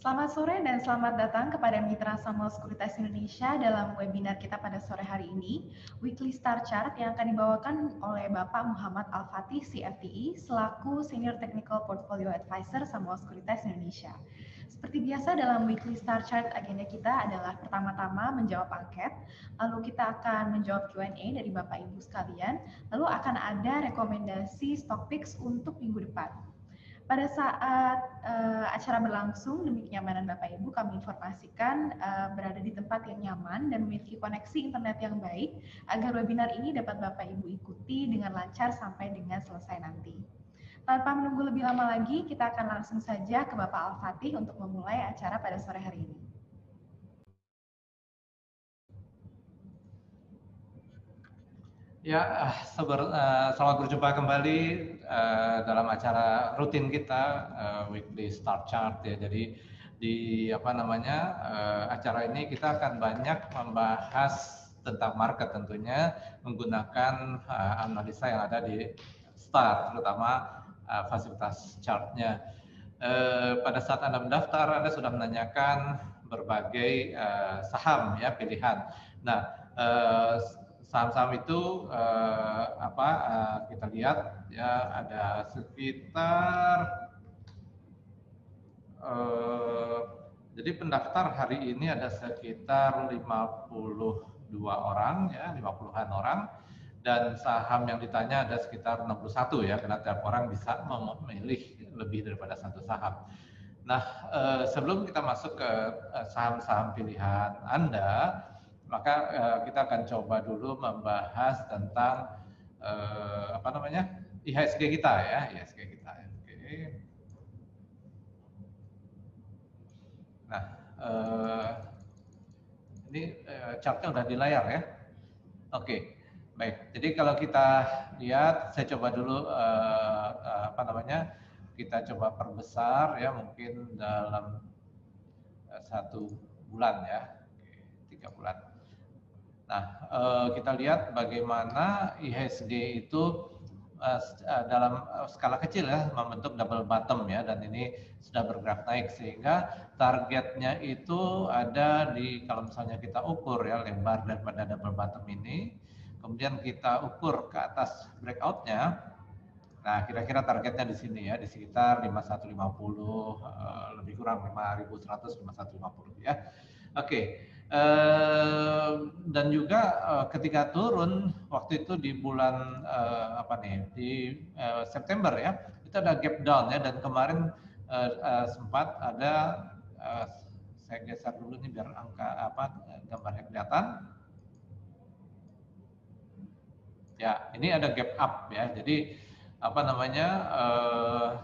Selamat sore dan selamat datang kepada Mitra Samuel Sekuritas Indonesia dalam webinar kita pada sore hari ini, Weekly Star Chart yang akan dibawakan oleh Bapak Muhammad Al-Fatih, CFTI, selaku Senior Technical Portfolio Advisor Samuel Sekuritas Indonesia. Seperti biasa dalam Weekly Star Chart, agenda kita adalah pertama-tama menjawab angket, lalu kita akan menjawab Q&A dari Bapak Ibu sekalian, lalu akan ada rekomendasi stock picks untuk minggu depan. Pada saat acara berlangsung, demi kenyamanan Bapak Ibu, kami informasikan berada di tempat yang nyaman dan memiliki koneksi internet yang baik, agar webinar ini dapat Bapak Ibu ikuti dengan lancar sampai dengan selesai nanti. Tanpa menunggu lebih lama lagi, kita akan langsung saja ke Bapak Al-Fatih untuk memulai acara pada sore hari ini. Ya, selamat berjumpa kembali dalam acara rutin kita Weekly Star Chart ya. Jadi di acara ini kita akan banyak membahas tentang market tentunya menggunakan analisa yang ada di Star, terutama fasilitas chartnya. Pada saat Anda mendaftar, Anda sudah menanyakan berbagai saham ya pilihan. Nah, saham-saham itu kita lihat ya ada sekitar jadi pendaftar hari ini ada sekitar 52 orang ya, 50-an orang, dan saham yang ditanya ada sekitar 61 ya, karena tiap orang bisa memilih lebih daripada satu saham. Nah, sebelum kita masuk ke saham-saham pilihan Anda, maka kita akan coba dulu membahas tentang IHSG kita ya, IHSG kita. Oke. Nah, ini chartnya udah di layar ya. Oke, baik. Jadi kalau kita lihat, saya coba dulu kita coba perbesar ya, mungkin dalam 1 bulan ya, 3 bulan. Nah, kita lihat bagaimana IHSG itu dalam skala kecil ya membentuk double bottom ya, dan ini sudah bergerak naik sehingga targetnya itu ada di, kalau misalnya kita ukur ya lebar daripada double bottom ini, kemudian kita ukur ke atas breakoutnya. Nah, kira-kira targetnya di sini ya, di sekitar 5150, lebih kurang 5100, 5150 ya. Oke. Dan juga ketika turun waktu itu di bulan di September ya, itu ada gap down ya, dan kemarin sempat ada saya geser dulu nih biar angka gambarnya kelihatan. Ya, ini ada gap up ya. Jadi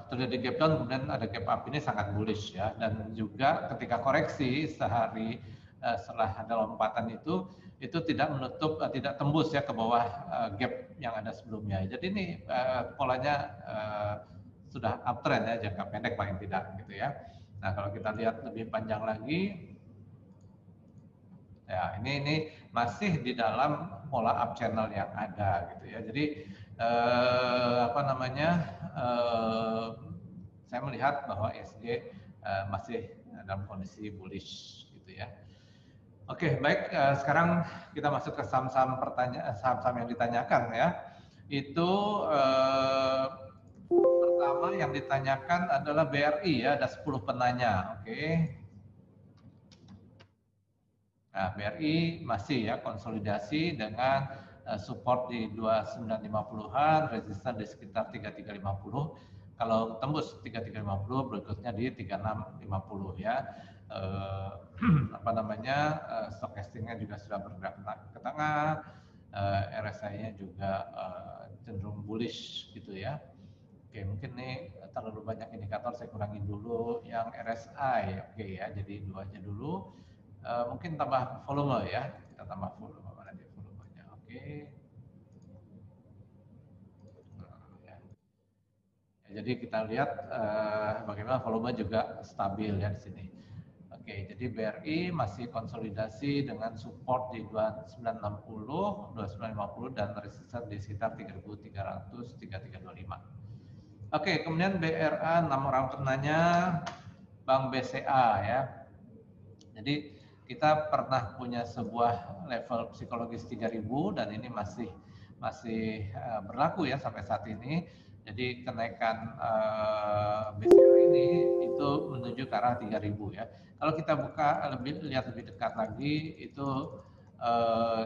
terjadi gap down kemudian ada gap up, ini sangat bullish ya, dan juga ketika koreksi sehari setelah ada lompatan itu tidak menutup, tidak tembus ya ke bawah gap yang ada sebelumnya. Jadi ini polanya sudah uptrend ya, jangka pendek paling tidak gitu ya. Nah, kalau kita lihat lebih panjang lagi, ya ini masih di dalam pola up channel yang ada gitu ya. Jadi saya melihat bahwa IHSG masih dalam kondisi bullish gitu ya. Oke, baik. Sekarang kita masuk ke saham-saham yang ditanyakan ya. Itu pertama yang ditanyakan adalah BRI ya, ada 10 penanya. Oke. Nah, BRI masih ya konsolidasi dengan support di 2950-an, resisten di sekitar 3350. Kalau tembus 3350, berikutnya di 3650 ya. Stochastic-nya juga sudah bergerak ke tengah, RSI-nya juga cenderung bullish gitu ya. Oke, mungkin nih terlalu banyak indikator, saya kurangin dulu yang RSI. Oke ya, jadi 2 aja dulu. Mungkin tambah volume ya, kita tambah volume, mana dia volumenya. Oke. Ya, jadi kita lihat bagaimana volume juga stabil ya di sini. Oke, jadi BRI masih konsolidasi dengan support di 2960, 2950 dan resisten di sekitar 3300, 3325. Oke, kemudian BRA 6 orang penanya Bank BCA ya. Jadi kita pernah punya sebuah level psikologis 3.000 dan ini masih berlaku ya sampai saat ini. Jadi kenaikan BCA ini itu menuju ke arah 3.000 ya. Kalau kita lihat lebih dekat lagi itu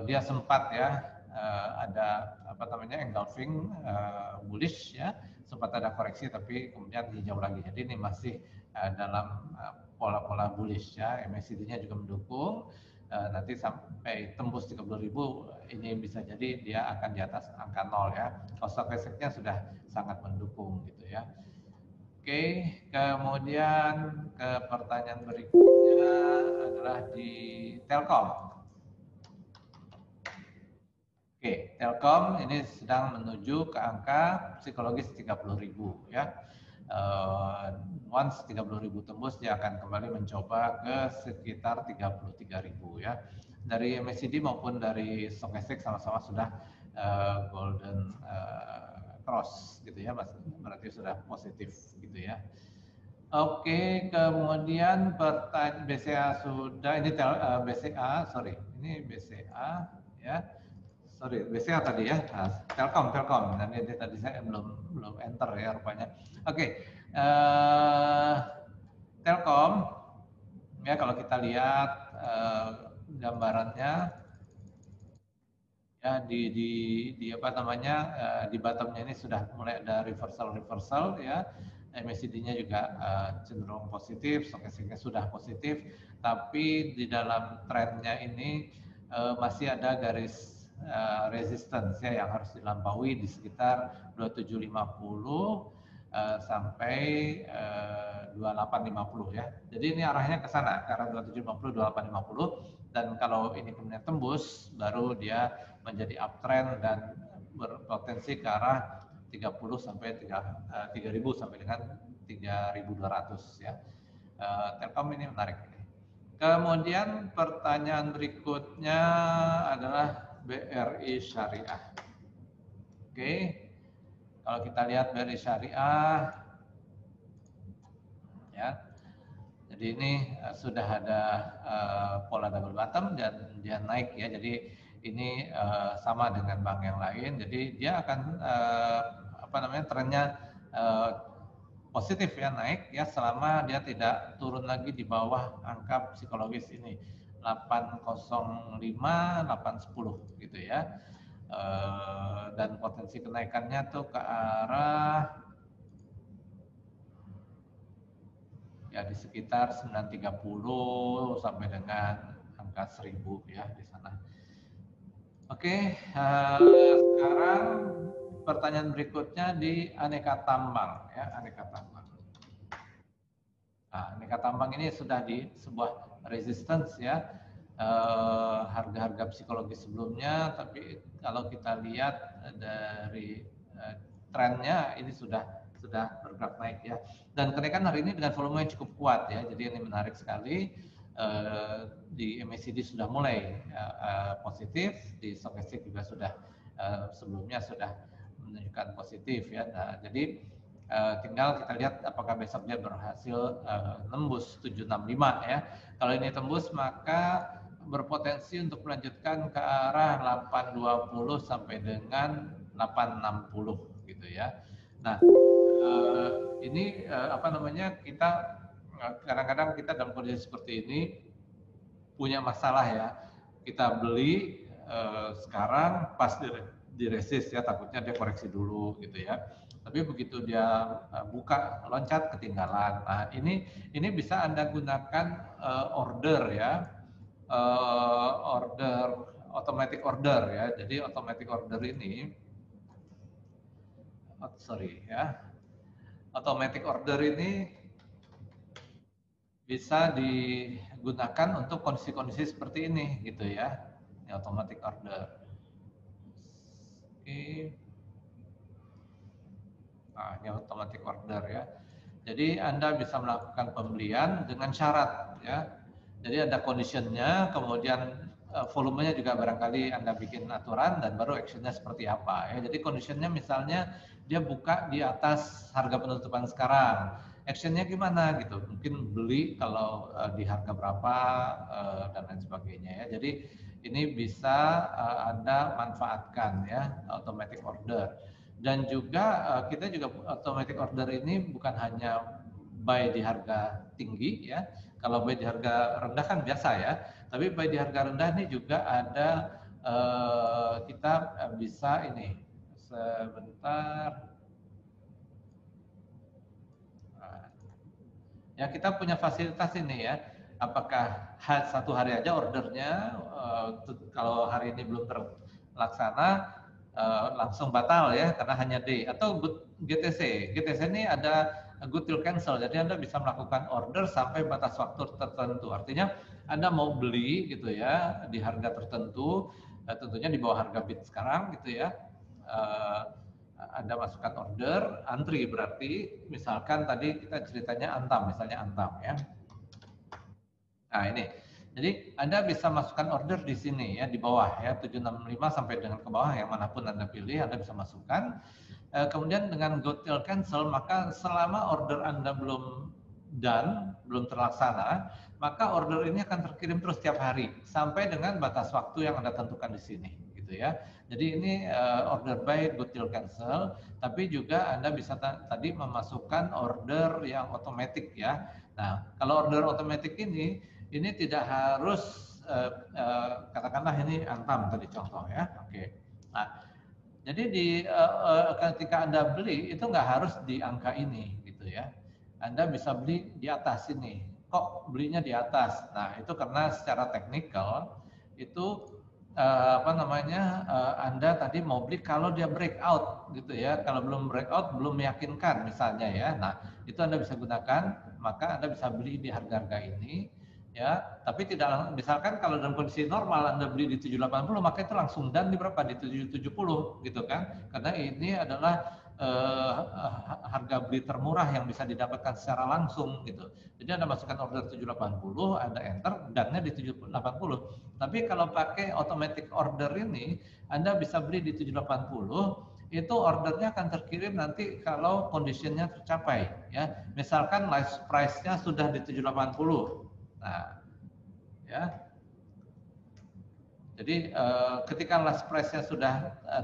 dia sempat ya ada apa namanya engulfing bullish ya, sempat ada koreksi tapi kemudian hijau lagi. Jadi ini masih dalam pola-pola bullish ya, MACD-nya juga mendukung. Nanti sampai tembus 30.000 ini bisa jadi dia akan di atas angka 0 ya. Cost of risk-nya sudah sangat mendukung gitu ya. Oke, kemudian ke pertanyaan berikutnya adalah di Telkom. Oke, Telkom ini sedang menuju ke angka psikologis 30.000 ya. Once 30.000 tembus dia akan kembali mencoba ke sekitar 33.000 ya. Dari MACD maupun dari Stochastic sama-sama sudah golden cross gitu ya, berarti sudah positif gitu ya. Oke, kemudian pertanyaan BCA sudah ini BCA, sorry, ini BCA ya. Sorry, BCA tadi ya. Telkom. Dan ini tadi saya belum enter ya rupanya. Oke. Telkom ya kalau kita lihat gambarannya ya di apa namanya di bottomnya ini sudah mulai ada reversal ya. MACD-nya juga cenderung positif, stochastic-nya sudah positif, tapi di dalam trennya ini masih ada garis resistance ya yang harus dilampaui di sekitar 2750 sampai 2850 ya. Jadi ini arahnya ke sana, ke arah 2750 2850, dan kalau ini kemudian tembus baru dia menjadi uptrend dan berpotensi ke arah 30 sampai 3000 sampai dengan 3200 ya. Telkom ini menarik. Kemudian pertanyaan berikutnya adalah BRI Syariah. Oke, kalau kita lihat BRI Syariah, ya, jadi ini sudah ada pola double bottom dan dia naik ya. Jadi ini sama dengan bank yang lain. Jadi dia akan apa namanya trennya positif ya, naik ya selama dia tidak turun lagi di bawah angka psikologis ini 805, 810 gitu ya. Dan potensi kenaikannya tuh ke arah ya di sekitar 930 sampai dengan angka 1000 ya di sana. Oke, sekarang pertanyaan berikutnya di aneka tambang ya, aneka tambang. Nah, aneka tambang ini sudah di sebuah resistance ya, harga-harga psikologis sebelumnya, tapi kalau kita lihat dari trennya ini sudah bergerak naik ya, dan kenaikan hari ini dengan volume yang cukup kuat ya, jadi ini menarik sekali. Di MACD sudah mulai positif, di Stochastic juga sudah sebelumnya sudah menunjukkan positif ya. Nah, jadi tinggal kita lihat apakah besok dia berhasil nembus 765 ya. Kalau ini tembus maka berpotensi untuk melanjutkan ke arah 820 sampai dengan 860 gitu ya. Nah, ini apa namanya, kita kadang-kadang kita dalam kondisi seperti ini punya masalah ya. Kita beli sekarang pas di resist ya, takutnya dia koreksi dulu gitu ya. Tapi begitu dia buka loncat ketinggalan. Nah, ini bisa Anda gunakan order ya. Automatic order ya. Jadi automatic order ini automatic order ini bisa digunakan untuk kondisi-kondisi seperti ini gitu ya. Ini automatic order. Oke. Nah, ini automatic order ya. Jadi Anda bisa melakukan pembelian dengan syarat ya. Jadi ada conditionnya, kemudian volumenya juga barangkali Anda bikin aturan dan baru actionnya seperti apa ya. Jadi conditionnya misalnya dia buka di atas harga penutupan sekarang. actionnya gimana gitu, mungkin beli kalau di harga berapa dan lain sebagainya ya. Jadi ini bisa Anda manfaatkan ya automatic order. Dan juga kita juga automatic order ini bukan hanya buy di harga tinggi ya. Kalau buy di harga rendah kan biasa ya. Tapi buy di harga rendah ini juga ada kita bisa ini sebentar. Ya kita punya fasilitas ini ya. Apakah satu hari aja ordernya kalau hari ini belum terlaksana langsung batal ya karena hanya D, atau GTC. GTC ini ada good till cancel. Jadi Anda bisa melakukan order sampai batas waktu tertentu. Artinya Anda mau beli gitu ya di harga tertentu, tentunya di bawah harga bid sekarang gitu ya. Anda masukkan order, antri berarti misalkan tadi kita ceritanya Antam, misalnya Antam ya. Nah ini, jadi Anda bisa masukkan order di sini ya, di bawah ya, 765 sampai dengan ke bawah yang manapun Anda pilih, Anda bisa masukkan. Kemudian dengan go till cancel, maka selama order Anda belum done, belum terlaksana, maka order ini akan terkirim terus setiap hari sampai dengan batas waktu yang Anda tentukan di sini gitu ya. Jadi ini order by go till cancel, tapi juga Anda bisa tadi memasukkan order yang otomatis ya. Nah, kalau order otomatis ini tidak harus katakanlah ini Antam tadi contoh ya. Oke. Nah, jadi ketika Anda beli itu nggak harus di angka ini gitu ya. Anda bisa beli di atas ini. Kok belinya di atas? Nah, itu karena secara teknikal itu Anda tadi mau beli kalau dia breakout gitu ya. Kalau belum breakout belum meyakinkan misalnya ya. Nah, itu Anda bisa gunakan, maka Anda bisa beli di harga-harga ini ya, tapi tidak, misalkan kalau dalam kondisi normal Anda beli di 780 maka itu langsung dan di berapa, di 770 gitu kan, karena ini adalah harga beli termurah yang bisa didapatkan secara langsung gitu. Jadi Anda masukkan order 780, Anda enter, dannya di 780. Tapi kalau pakai automatic order ini, Anda bisa beli di 780, itu ordernya akan terkirim nanti kalau conditionnya tercapai ya. Misalkan list price-nya sudah di 780. Nah, ya. Jadi ketika last price-nya sudah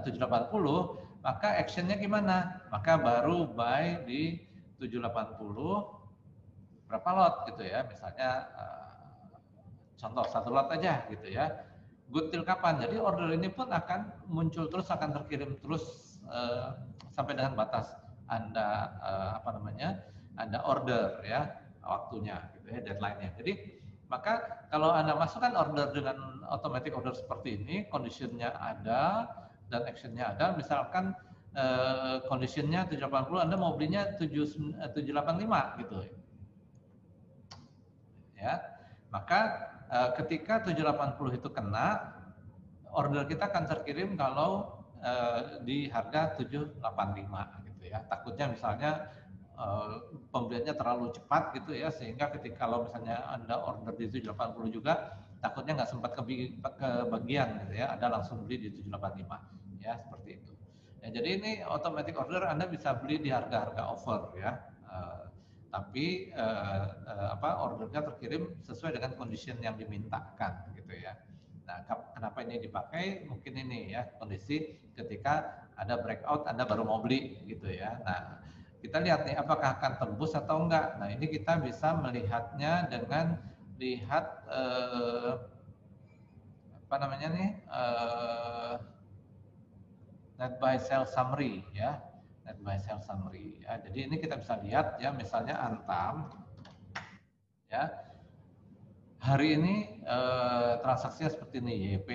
780, maka action-nya gimana? Maka baru buy di 780 berapa lot gitu ya. Misalnya contoh 1 lot aja gitu ya. Good till kapan? Jadi order ini pun akan muncul terus, akan terkirim terus sampai dengan batas Anda Anda order ya, waktunya gitu ya, deadline-nya. Jadi maka kalau Anda masukkan order dengan automatic order seperti ini, condition-nya ada dan action-nya ada. Misalkan condition-nya 780, Anda mau belinya 785 gitu. Ya. Maka ketika 780 itu kena, order kita akan terkirim kalau di harga 785 gitu ya. Takutnya misalnya pembeliannya terlalu cepat gitu ya, sehingga ketika kalau misalnya Anda order di 780 juga takutnya nggak sempat kebagian gitu ya, Anda langsung beli di 785 ya, seperti itu. Ya, jadi ini automatic order Anda bisa beli di harga-harga offer ya. Tapi ordernya terkirim sesuai dengan condition yang dimintakan gitu ya. Nah, kenapa ini dipakai? Mungkin ini ya, kondisi ketika ada breakout Anda baru mau beli gitu ya. Nah, kita lihat nih apakah akan tembus atau enggak. Nah, ini kita bisa melihatnya dengan lihat net buy sell summary ya. Net buy sell summary ya. Jadi ini kita bisa lihat ya, misalnya Antam ya. Hari ini transaksinya seperti ini, YP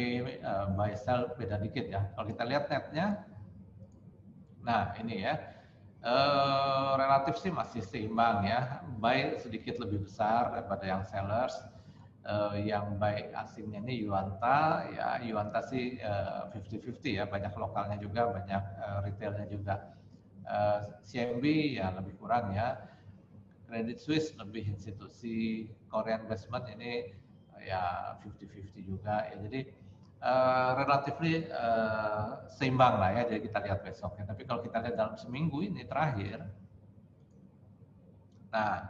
buy sell beda dikit ya. Kalau kita lihat netnya, nah ini ya, relatif sih masih seimbang ya. Buy sedikit lebih besar daripada yang sellers. Yang buy asingnya ini Yuanta, ya Yuanta sih 50-50 ya, banyak lokalnya juga, banyak retailnya juga. CMB ya lebih kurang ya. Credit Suisse lebih institusi, Korean Investment ini ya 50-50 juga ya. Jadi relatively seimbang lah ya, jadi kita lihat besok ya. Tapi kalau kita lihat dalam seminggu ini terakhir, Nah,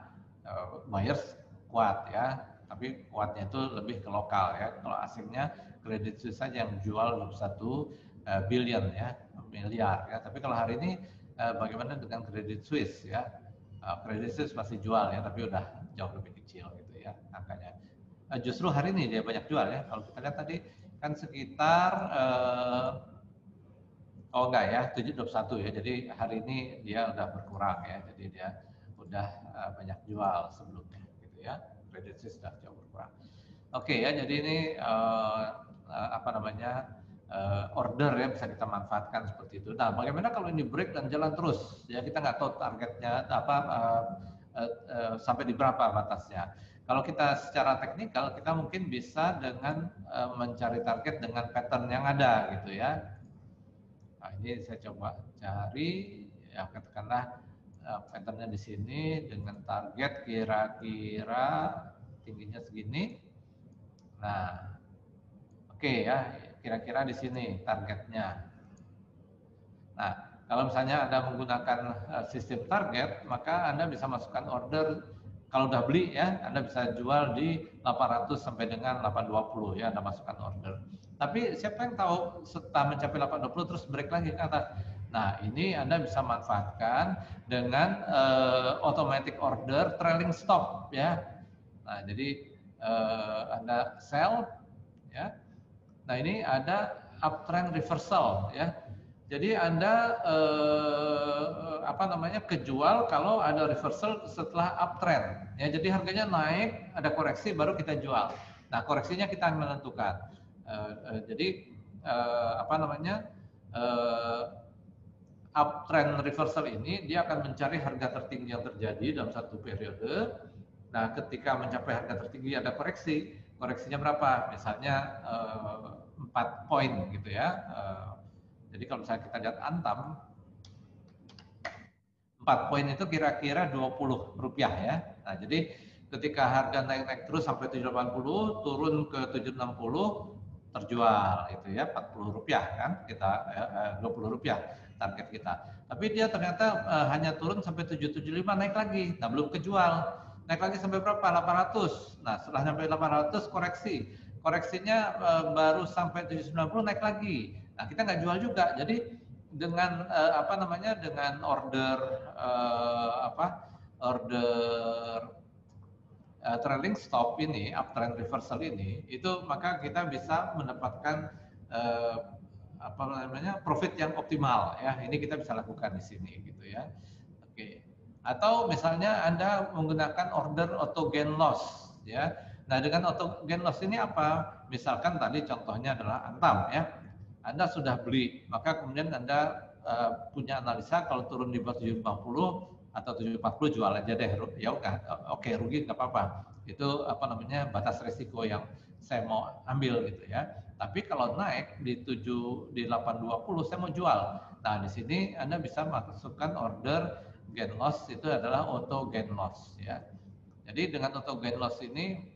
buyers kuat ya, tapi kuatnya itu lebih ke lokal ya. Kalau asingnya Credit Suisse saja yang jual 21 billion ya, miliar ya. Tapi kalau hari ini bagaimana dengan Credit Suisse ya? Credit Suisse masih jual ya, tapi udah jauh lebih kecil gitu ya angkanya. Justru hari ini dia banyak jual ya. Kalau kita lihat tadi kan sekitar oh enggak ya, 721 ya. Jadi hari ini dia udah berkurang ya. Jadi dia udah banyak jual sebelumnya gitu ya. Credit Suisse sudah jauh berkurang. Oke ya, jadi ini apa namanya order ya bisa kita manfaatkan seperti itu. Nah, bagaimana kalau ini break dan jalan terus? Ya kita nggak tahu targetnya apa sampai di berapa batasnya. Kalau kita secara teknikal kita mungkin bisa dengan mencari target dengan pattern yang ada gitu ya. Nah, ini saya coba cari ya katakanlah patternnya di sini dengan target kira-kira tingginya segini. Nah, oke ya, kira-kira di sini targetnya. Nah, kalau misalnya Anda menggunakan sistem target, maka Anda bisa masukkan order. Kalau udah beli ya, Anda bisa jual di 800 sampai dengan 820 ya, Anda masukkan order. Tapi siapa yang tahu setelah mencapai 820 terus break lagi ke atas. Nah, ini Anda bisa manfaatkan dengan automatic order trailing stop ya. Nah, jadi Anda sell ya. Nah, ini ada uptrend reversal ya. Jadi Anda apa namanya kejual kalau ada reversal setelah uptrend. Ya, jadi harganya naik, ada koreksi baru kita jual. Nah, koreksinya kita menentukan. Jadi apa namanya uptrend reversal ini dia akan mencari harga tertinggi yang terjadi dalam satu periode. Nah, ketika mencapai harga tertinggi ada koreksi. Koreksinya berapa? Misalnya 4 poin gitu ya. Jadi kalau misalnya kita lihat Antam 4 poin itu kira-kira Rp20 ya. Nah, jadi ketika harga naik-naik terus sampai 780, turun ke 760 terjual itu ya Rp40 kan kita Rp20 target kita. Tapi dia ternyata hanya turun sampai 775 naik lagi. Nah, belum kejual. Naik lagi sampai berapa? 800. Nah, setelah sampai 800 koreksi. Koreksinya baru sampai 790 naik lagi. Nah, kita nggak jual juga. Jadi dengan apa namanya dengan order order trailing stop ini, uptrend reversal ini, itu maka kita bisa mendapatkan apa namanya profit yang optimal ya. Ini kita bisa lakukan di sini gitu ya. Oke. Atau misalnya Anda menggunakan order auto gain loss ya. Nah, dengan auto gain loss ini apa? Misalkan tadi contohnya adalah Antam ya. Anda sudah beli, maka kemudian Anda punya analisa kalau turun di bawah 750 atau 740 jual aja deh. Ya oke, rugi nggak apa-apa. Itu apa namanya batas risiko yang saya mau ambil gitu ya. Tapi kalau naik di 820 saya mau jual. Nah, di sini Anda bisa masukkan order gain loss itu adalah auto gain loss ya. Jadi dengan auto gain loss ini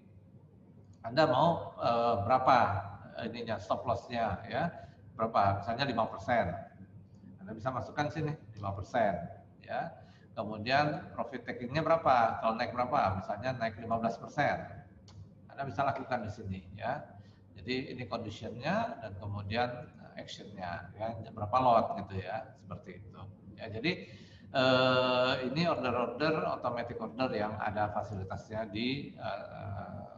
Anda mau berapa ininya stop loss-nya ya. Berapa? Misalnya 5%. Anda bisa masukkan sini 5% ya. Kemudian profit taking-nya berapa? Kalau naik berapa? Misalnya naik 15%. Anda bisa lakukan di sini ya. Jadi ini condition-nya dan kemudian action-nya ya. Berapa lot gitu ya. Seperti itu. Ya, jadi ini order-order automatic order yang ada fasilitasnya di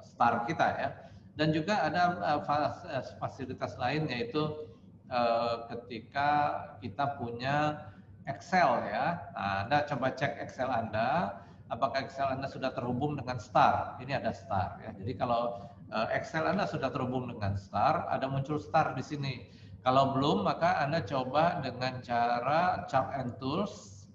STAR kita ya. Dan juga ada fasilitas lain yaitu ketika kita punya Excel ya. Nah, Anda coba cek Excel Anda, apakah Excel Anda sudah terhubung dengan STAR. Ini ada STAR ya. Jadi kalau Excel Anda sudah terhubung dengan STAR, ada muncul STAR di sini. Kalau belum, maka Anda coba dengan cara Chart and Tools,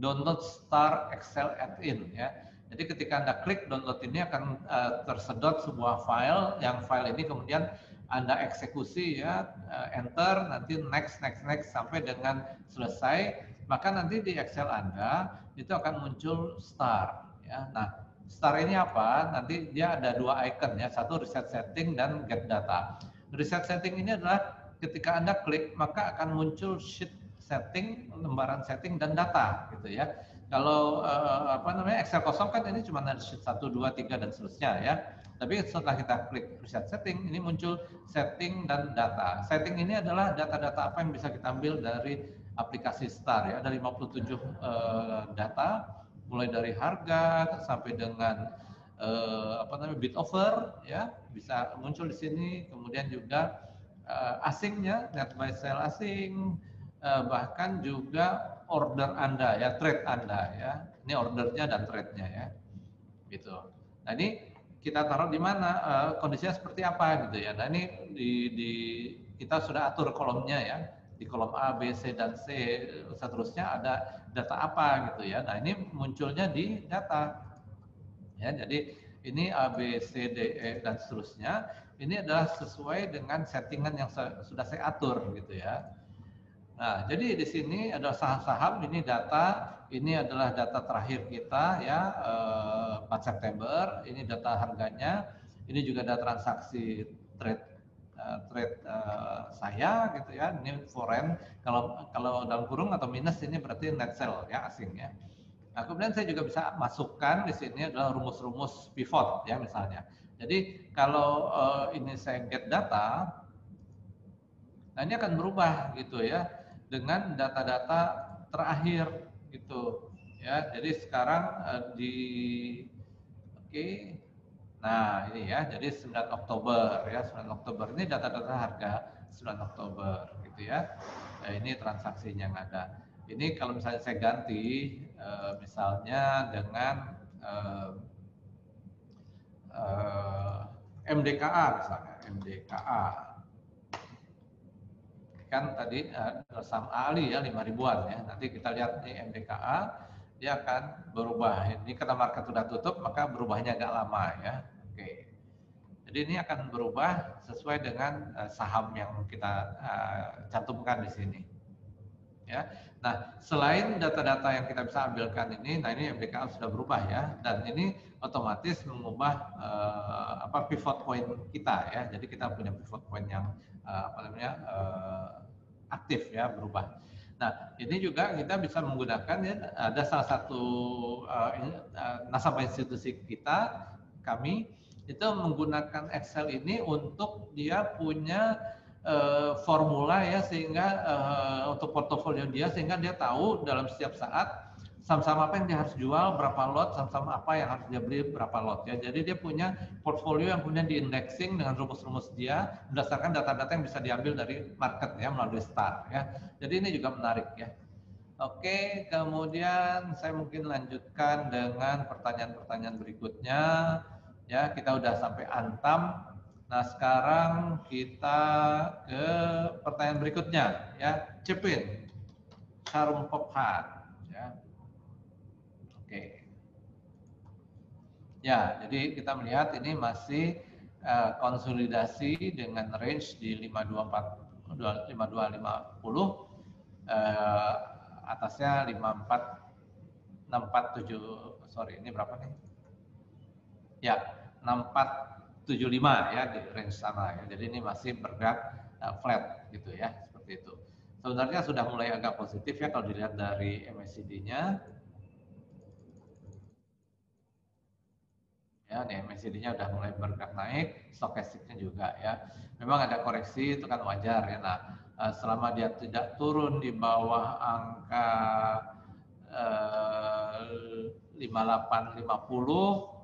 download STAR Excel add-in ya. Jadi ketika Anda klik download ini akan tersedot sebuah file, yang file ini kemudian Anda eksekusi ya, enter, nanti next sampai dengan selesai, maka nanti di Excel Anda itu akan muncul STAR ya. Nah, STAR ini apa? Nanti dia ada dua icon ya, satu reset setting dan get data. Reset setting ini adalah ketika Anda klik maka akan muncul sheet setting, lembaran setting dan data gitu ya. Kalau Excel kosong kan ini cuma ada sheet 1, 2, 3 dan seterusnya ya. Tapi setelah kita klik reset setting, ini muncul setting dan data. Setting ini adalah data-data apa yang bisa kita ambil dari aplikasi STAR ya. Ada 57 data, mulai dari harga sampai dengan bid offer ya, bisa muncul di sini. Kemudian juga asingnya, net buy sell asing, bahkan juga order Anda ya, trade Anda ya. Ini ordernya dan trade-nya ya. Gitu. Nah, ini kita taruh di mana, kondisinya seperti apa gitu ya. Nah, ini kita sudah atur kolomnya ya. Di kolom A, B, C dan C seterusnya ada data apa gitu ya. Nah, ini munculnya di data. Ya, jadi ini A, B, C, D, E dan seterusnya. Ini adalah sesuai dengan settingan yang sudah saya atur gitu ya. Nah, jadi di sini ada saham-saham, ini data, ini adalah data terakhir kita ya, 4 September, ini data harganya, ini juga data transaksi trade saya gitu ya, ini foreign, kalau dalam kurung atau minus ini berarti net sell ya, asing ya. Nah, kemudian saya juga bisa masukkan di sini adalah rumus-rumus pivot ya misalnya. Jadi kalau ini saya get data, nah ini akan berubah gitu ya dengan data-data terakhir gitu ya. Jadi sekarang oke. Nah, ini ya. Jadi 9 Oktober ya, 9 Oktober ini data-data harga 9 Oktober gitu ya. Nah, ini transaksinya yang ada. Ini kalau misalnya saya ganti misalnya dengan MDKA misalnya, MDKA kan tadi saham Ali ya 5 ribuan ya. Nanti kita lihat nih MDKA dia akan berubah. Ini karena market sudah tutup maka berubahnya agak lama ya. Oke. Jadi ini akan berubah sesuai dengan saham yang kita cantumkan di sini. Ya. Nah, selain data-data yang kita bisa ambilkan ini, nah ini MDKA sudah berubah ya, dan ini otomatis mengubah pivot point kita ya. Jadi kita punya pivot point yang aktif ya, berubah. Nah, ini juga kita bisa menggunakan ya, ada salah satu nasabah institusi kita, kami itu menggunakan Excel ini untuk dia punya formula ya, sehingga untuk portofolio dia, sehingga dia tahu dalam setiap saat saham-saham apa yang dia harus jual, berapa lot, saham-saham apa yang harus dia beli, berapa lot ya. Jadi dia punya portfolio yang kemudian di indexing dengan rumus-rumus dia berdasarkan data-data yang bisa diambil dari market ya, melalui STAR ya. Jadi ini juga menarik ya. Oke, kemudian saya mungkin lanjutkan dengan pertanyaan-pertanyaan berikutnya. Ya, kita udah sampai Antam. Nah, sekarang kita ke pertanyaan berikutnya ya. Cepin, Sharum Pophat ya. Oke. Ya, jadi kita melihat ini masih konsolidasi dengan range di 524 5250, atasnya 647, sorry ini berapa nih? Ya, 6475 ya di range sana ya. Jadi ini masih bergerak flat gitu ya, seperti itu. Sebenarnya sudah mulai agak positif ya kalau dilihat dari MACD-nya. Ya, nih MACD-nya udah mulai bergerak naik, stokastiknya juga ya. Memang ada koreksi, itu kan wajar ya. Nah, selama dia tidak turun di bawah angka 5850,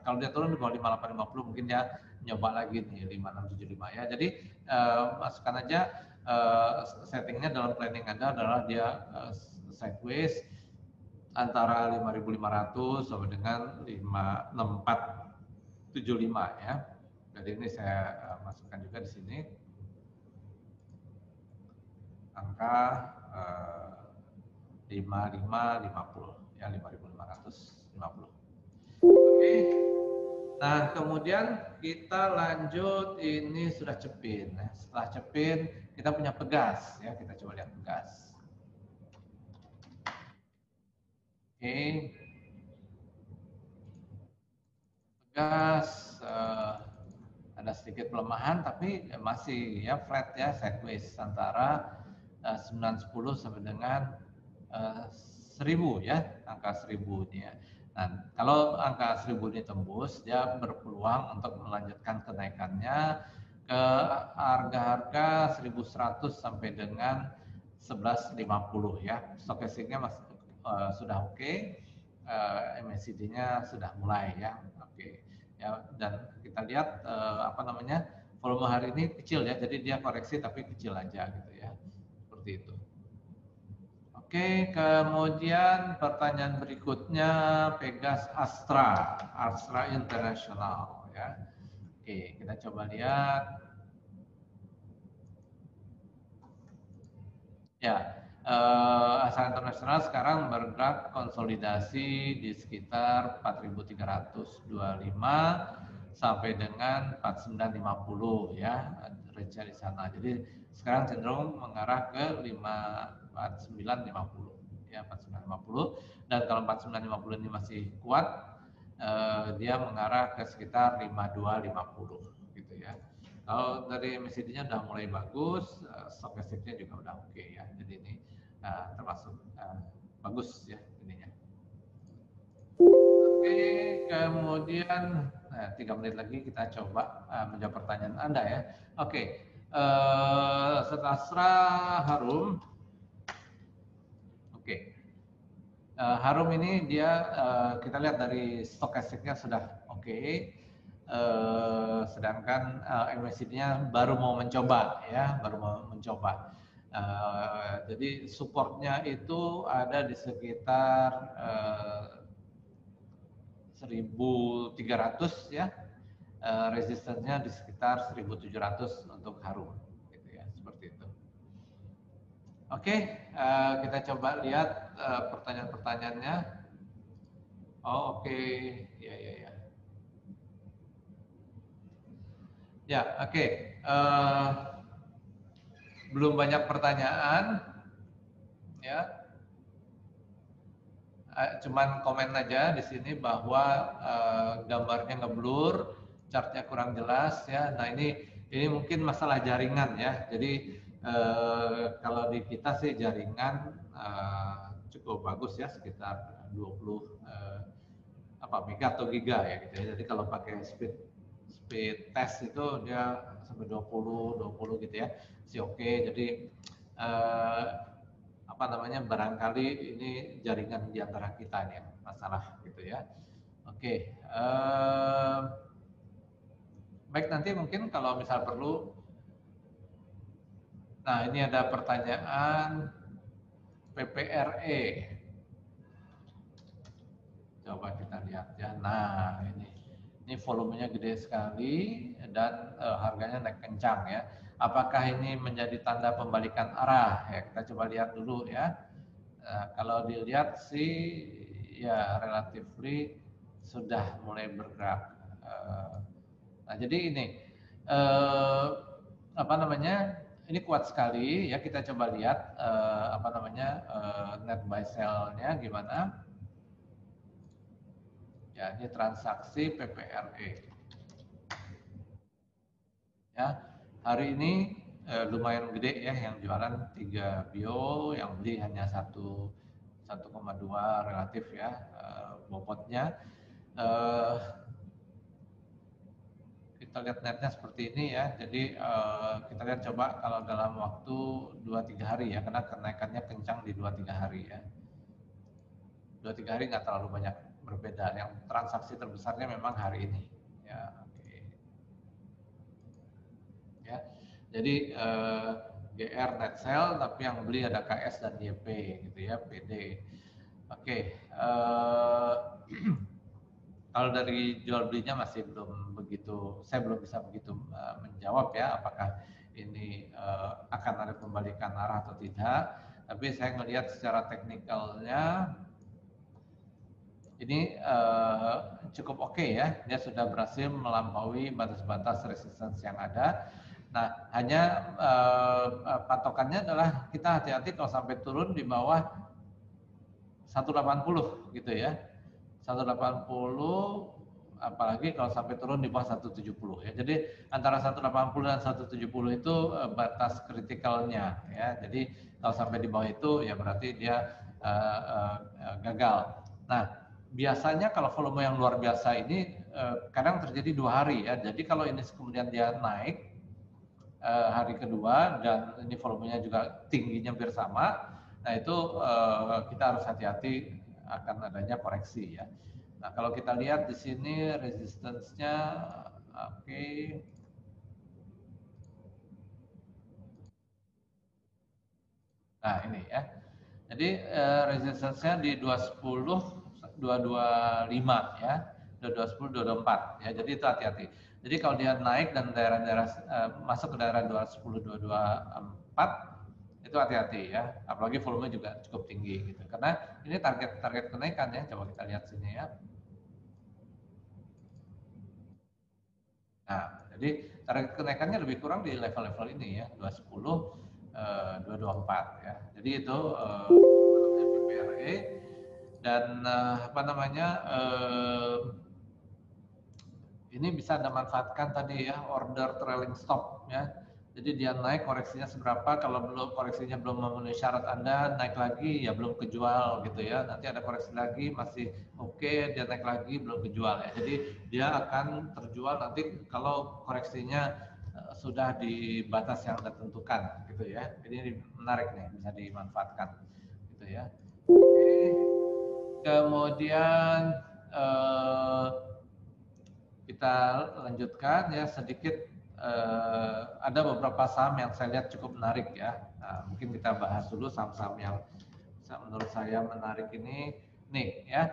kalau dia turun di bawah 5850 mungkin dia nyoba lagi nih 5675 ya. Jadi masukkan aja settingnya dalam planning Anda adalah dia sideways antara 5.500 sampai dengan 6475 ya. Jadi ini saya masukkan juga di sini angka 5550 ya, 5.550. Oke. Nah, kemudian kita lanjut, ini sudah Cepin. Setelah Cepin kita punya Pegas ya, kita coba lihat Pegas. Oke. Pegas ada sedikit pelemahan tapi masih ya flat ya, sideways antara 910 sampai dengan 1000 ya, angka 1000 ini ya. Nah, kalau angka 1000 ini tembus, dia berpeluang untuk melanjutkan kenaikannya ke harga-harga 1100 sampai dengan 1150 ya. Stokastiknya sudah oke, MACD-nya sudah mulai ya, oke. Ya, dan kita lihat volume hari ini kecil ya, jadi dia koreksi tapi kecil aja gitu ya, seperti itu. Oke, kemudian pertanyaan berikutnya Pegas Astra International ya. Oke, kita coba lihat. Ya, Astra International sekarang bergerak konsolidasi di sekitar 4.325 sampai dengan 4.950 ya, range di sana. Jadi sekarang cenderung mengarah ke 4.950 ya, 4.950, dan kalau 4.950 ini masih kuat, dia mengarah ke sekitar 5.250 gitu ya. Kalau dari MACD-nya udah mulai bagus, stokastiknya juga udah oke ya. Jadi ini termasuk bagus ya ininya. Oke, kemudian 3 menit lagi kita coba menjawab pertanyaan Anda ya. Oke, setelah Harum. Oke. Harum ini dia kita lihat dari stokastiknya sudah oke. Sedangkan MACD-nya baru mau mencoba ya, jadi supportnya itu ada di sekitar 1.300 ya, resistennya di sekitar 1.700 untuk Harum gitu ya, seperti itu. Oke, kita coba lihat pertanyaan-pertanyaannya. Oh, oke. Ya, oke. Belum banyak pertanyaan, ya. Cuman komen aja di sini bahwa gambarnya ngeblur, chartnya kurang jelas, ya. Nah ini mungkin masalah jaringan ya. Jadi kalau di kita sih jaringan cukup bagus ya, sekitar 20 mega atau giga ya gitu ya. Jadi kalau pakai speed test itu dia sampai 20 gitu ya, sih oke. Jadi barangkali ini jaringan di antara kita nih yang masalah gitu ya. Oke, baik, nanti mungkin kalau misal perlu. Nah, ini ada pertanyaan PPRE. Coba kita lihat ya. Nah, ini volumenya gede sekali dan harganya naik kencang ya. Apakah ini menjadi tanda pembalikan arah? Ya, kita coba lihat dulu ya. Kalau dilihat sih ya relatively sudah mulai bergerak. Nah, jadi ini ini kuat sekali ya. Kita coba lihat net buy sell-nya gimana. Ya, ini transaksi PPRE. Ya, hari ini lumayan gede ya, yang jualan 3 bio, yang beli hanya 1,2 relatif ya bobotnya. Kita lihat netnya seperti ini ya. Jadi kita lihat coba kalau dalam waktu 2-3 hari ya, karena kenaikannya kencang di 2-3 hari ya. 2-3 hari nggak terlalu banyak berbeda. Yang transaksi terbesarnya memang hari ini ya. Oke. Ya, jadi GR net sell, tapi yang beli ada KS dan YP gitu ya, PD. Oke, kalau dari jual belinya masih belum begitu, saya belum bisa begitu menjawab ya apakah ini akan ada pembalikan arah atau tidak. Tapi saya melihat secara teknikalnya ini cukup oke ya, dia sudah berhasil melampaui batas-batas resistance yang ada. Nah, hanya patokannya adalah kita hati-hati kalau sampai turun di bawah 180 gitu ya. 180, apalagi kalau sampai turun di bawah 170 ya. Jadi antara 180 dan 170 itu batas kritikalnya ya. Jadi kalau sampai di bawah itu ya berarti dia gagal. Nah, biasanya kalau volume yang luar biasa ini kadang terjadi 2 hari ya. Jadi kalau ini kemudian dia naik hari kedua dan ini volumenya juga tingginya hampir sama, nah itu kita harus hati-hati akan adanya koreksi ya. Nah kalau kita lihat di sini resistance-nya, oke. Nah ini ya. Jadi resistance-nya di 210, 225 ya, 2210, 224 ya. Jadi itu hati-hati. Jadi kalau dia naik dan daerah-daerah masuk ke daerah 210, 224 itu hati-hati ya. Apalagi volume juga cukup tinggi gitu. Karena ini target kenaikan ya. Coba kita lihat sini ya. Nah, jadi target kenaikannya lebih kurang di level-level ini ya, 210, 224 ya. Jadi itu PPRE dan apa namanya ini bisa Anda manfaatkan tadi ya, order trailing stop ya. Jadi dia naik koreksinya seberapa, kalau belum koreksinya belum memenuhi syarat Anda, naik lagi ya belum kejual gitu ya. Nanti ada koreksi lagi masih oke, dia naik lagi belum kejual ya. Jadi dia akan terjual nanti kalau koreksinya sudah di batas yang Anda tentukan gitu ya. Ini menarik nih, bisa dimanfaatkan gitu ya. Oke. Kemudian kita lanjutkan ya sedikit, ada beberapa saham yang saya lihat cukup menarik ya. Nah, mungkin kita bahas dulu saham-saham yang menurut saya menarik ini. Nih ya,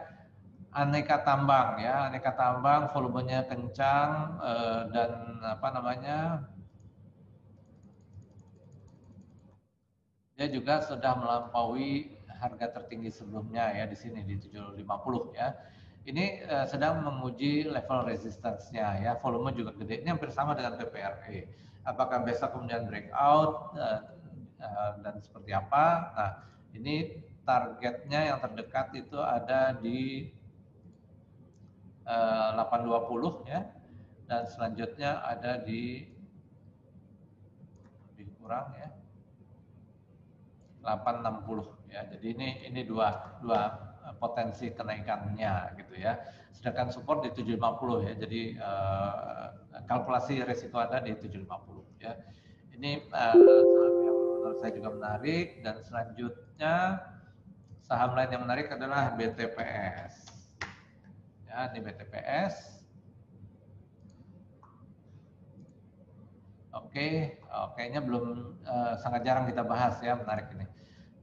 aneka tambang ya, aneka tambang volumenya kencang dan apa namanya, dia juga sudah melampaui harga tertinggi sebelumnya ya di sini di 750 ya. Ini sedang menguji level resistance-nya ya, volume juga gede. Ini hampir sama dengan PPRE. Apakah besok kemudian breakout dan seperti apa? Nah, ini targetnya yang terdekat itu ada di 820 ya, dan selanjutnya ada di lebih kurang ya 860 ya. Jadi ini dua potensi kenaikannya gitu ya. Sedangkan support di 750 ya. Jadi kalkulasi risiko Anda di 750 ya. Ini saham yang menurut saya juga menarik, dan selanjutnya saham lain yang menarik adalah BTPS. Ya, ini BTPS. Oke, kayaknya belum sangat jarang kita bahas ya, menarik ini.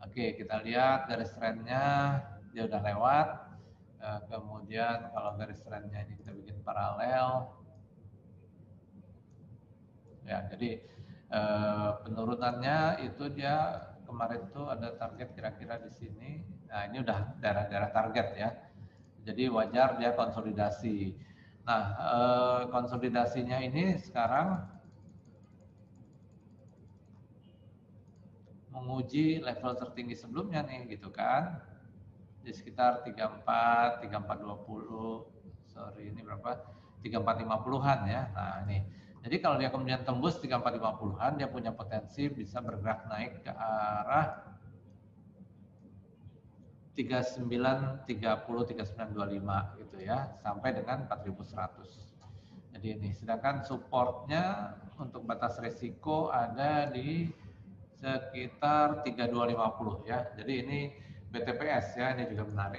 Oke, kita lihat garis trendnya, dia udah lewat. Kemudian kalau garis trendnya ini kita bikin paralel. Ya, jadi penurunannya itu dia kemarin tuh ada target kira-kira di sini. Nah, ini udah daerah-daerah target ya. Jadi wajar dia konsolidasi. Nah, konsolidasinya ini sekarang menguji level tertinggi sebelumnya nih gitu kan, di sekitar 34, 3420, sorry ini berapa, 3450-an ya. Nah ini, jadi kalau dia kemudian tembus 3450-an, dia punya potensi bisa bergerak naik ke arah 3930, 3925 gitu ya, sampai dengan 4100. Jadi ini, sedangkan supportnya untuk batas risiko ada di sekitar 3250 ya. Jadi ini BTPS ya, ini juga menarik.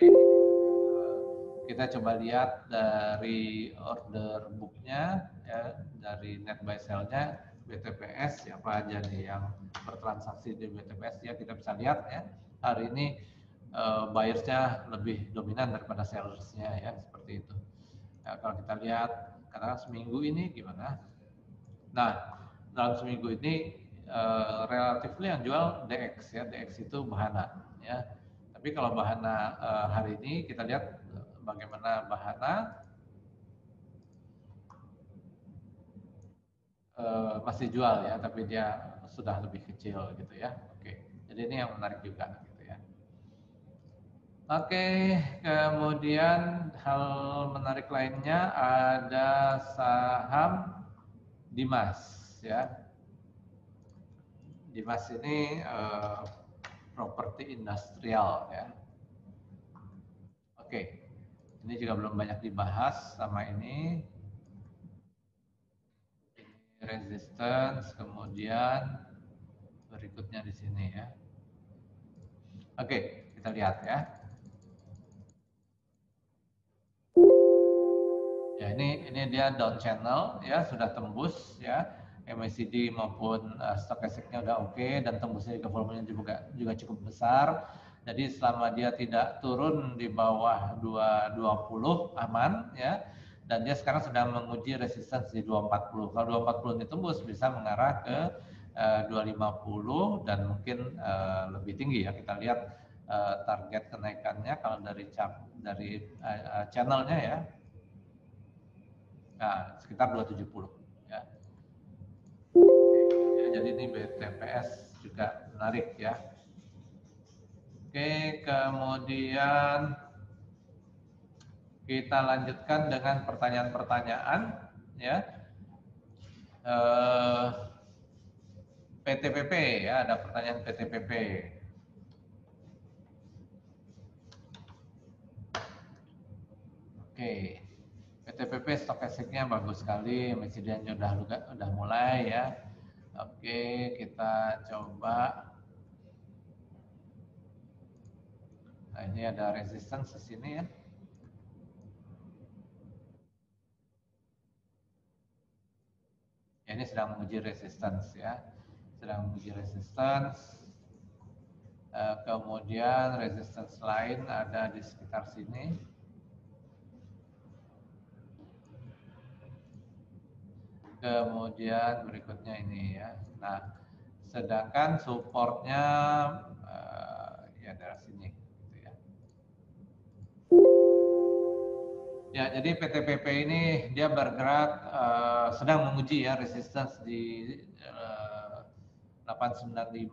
Kita coba lihat dari order booknya ya, dari net buy sell-nya BTPS siapa aja nih yang bertransaksi di BTPS ya, kita bisa lihat ya hari ini buyers-nya lebih dominan daripada sellers-nya ya, seperti itu. Ya, kalau kita lihat karena seminggu ini gimana? Nah, dalam seminggu ini relatif yang jual DX ya, DX itu Bahana ya. Tapi kalau Bahana hari ini kita lihat bagaimana Bahana masih jual ya, tapi dia sudah lebih kecil gitu ya. Oke, jadi ini yang menarik juga gitu ya. Oke, kemudian hal menarik lainnya ada saham Dimas ya. Dimas ini properti industrial ya. Oke, ini juga belum banyak dibahas sama ini. Resistance, kemudian berikutnya di sini ya. Oke, kita lihat ya. Ya ini dia down channel ya, sudah tembus ya. MACD maupun stokastiknya udah oke, dan tembusnya ke volumenya juga cukup besar. Jadi selama dia tidak turun di bawah 220 aman ya. Dan dia sekarang sedang menguji resistance di 240. Kalau 240 ini tembus bisa mengarah ke 250 dan mungkin lebih tinggi ya. Kita lihat target kenaikannya kalau dari channelnya ya. Nah, sekitar 270 ya. Jadi ini BTPS juga menarik ya. Oke, kemudian kita lanjutkan dengan pertanyaan-pertanyaan ya. PTPP ya, ada pertanyaan PTPP. Oke. PTPP stokastiknya bagus sekali, MACD-nya udah mulai ya. Oke, kita coba. Nah, ini ada resistance di sini ya. Ini sedang menguji resistance ya. Sedang menguji resistance. Kemudian resistance lain ada di sekitar sini. Kemudian berikutnya ini ya. Nah, sedangkan supportnya ya dari sini. Gitu ya. Ya, jadi PTPP ini dia bergerak sedang menguji ya resistance di 895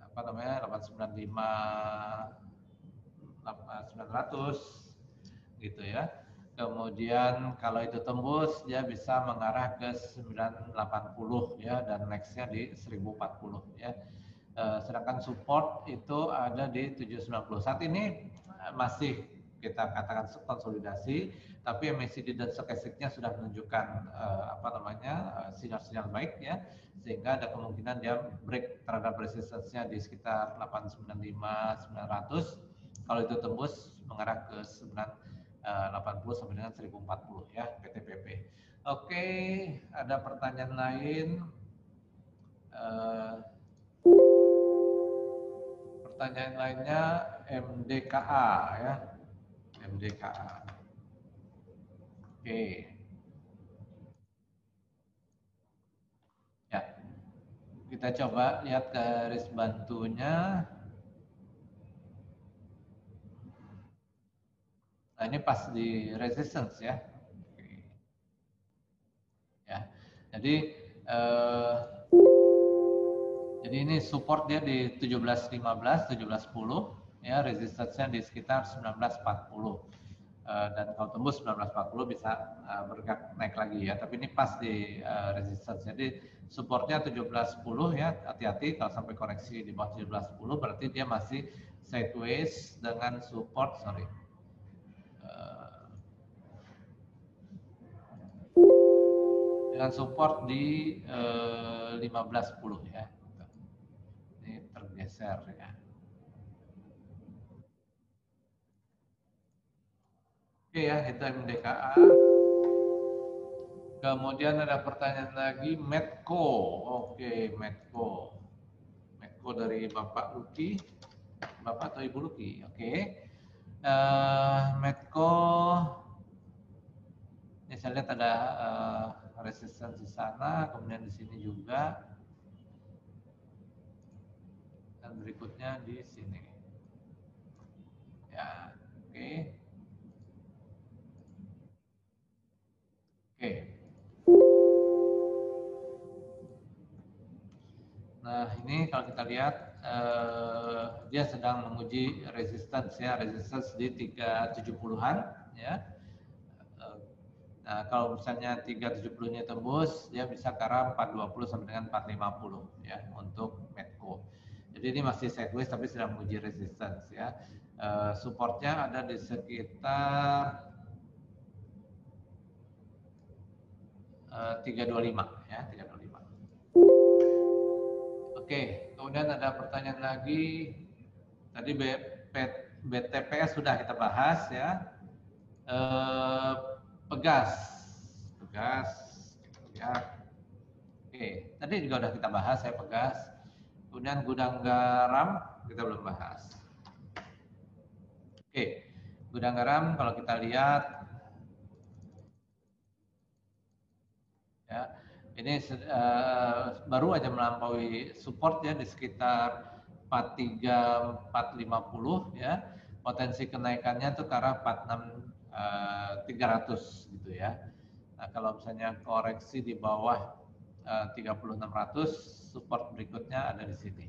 apa namanya 895 900 gitu ya. Kemudian kalau itu tembus dia bisa mengarah ke 980 ya, dan nextnya di 1040 ya. Sedangkan support itu ada di 790. Saat ini masih kita katakan konsolidasi, tapi MACD dan stokastiknya sudah menunjukkan sinyal-sinyal baik ya, sehingga ada kemungkinan dia break terhadap resistance-nya di sekitar 895 900. Kalau itu tembus mengarah ke 980 sampai dengan 1040 ya PTPP. Oke, ada pertanyaan lain. Pertanyaan lainnya MDKA ya. MDKA. Oke. Ya. Kita coba lihat garis bantunya. Nah, ini pas di resistance ya. Ya. Jadi ini support dia di 1715, 1710 ya, resistance-nya di sekitar 1940. Dan kalau tembus 1940 bisa bergerak naik lagi ya, tapi ini pas di resistance. Jadi supportnya 1710 ya, hati-hati kalau sampai koreksi di bawah 1710 berarti dia masih sideways dengan support dengan support di 1510 ya. Ini tergeser ya. Oke ya, itu MDKA. Kemudian ada pertanyaan lagi, Medco. Oke, Medco. Medco dari Bapak Luki. Bapak atau Ibu Luki? Oke. Medco, ini saya lihat ada resistance di sana, kemudian di sini juga. Dan berikutnya di sini. Ya, oke. Oke. Nah, ini kalau kita lihat dia sedang menguji resistance ya, resistance di 370-an ya. Nah, kalau misalnya 370-nya tembus, dia bisa ke arah 420 sampai dengan 450 ya untuk Medco. Jadi ini masih sideways tapi sedang menguji resistance ya. Supportnya ada di sekitar 325 ya, 325. Oke, kemudian ada pertanyaan lagi. Tadi BTPS sudah kita bahas ya. Pegas, kita lihat. Oke, tadi juga sudah kita bahas ya Pegas. Kemudian gudang garam kita belum bahas. Oke, gudang garam kalau kita lihat ya, ini baru aja melampaui support ya di sekitar 43 450 ya. Potensi kenaikannya tuh ke arah 46 300 gitu ya. Nah, kalau misalnya koreksi di bawah 3600, support berikutnya ada di sini.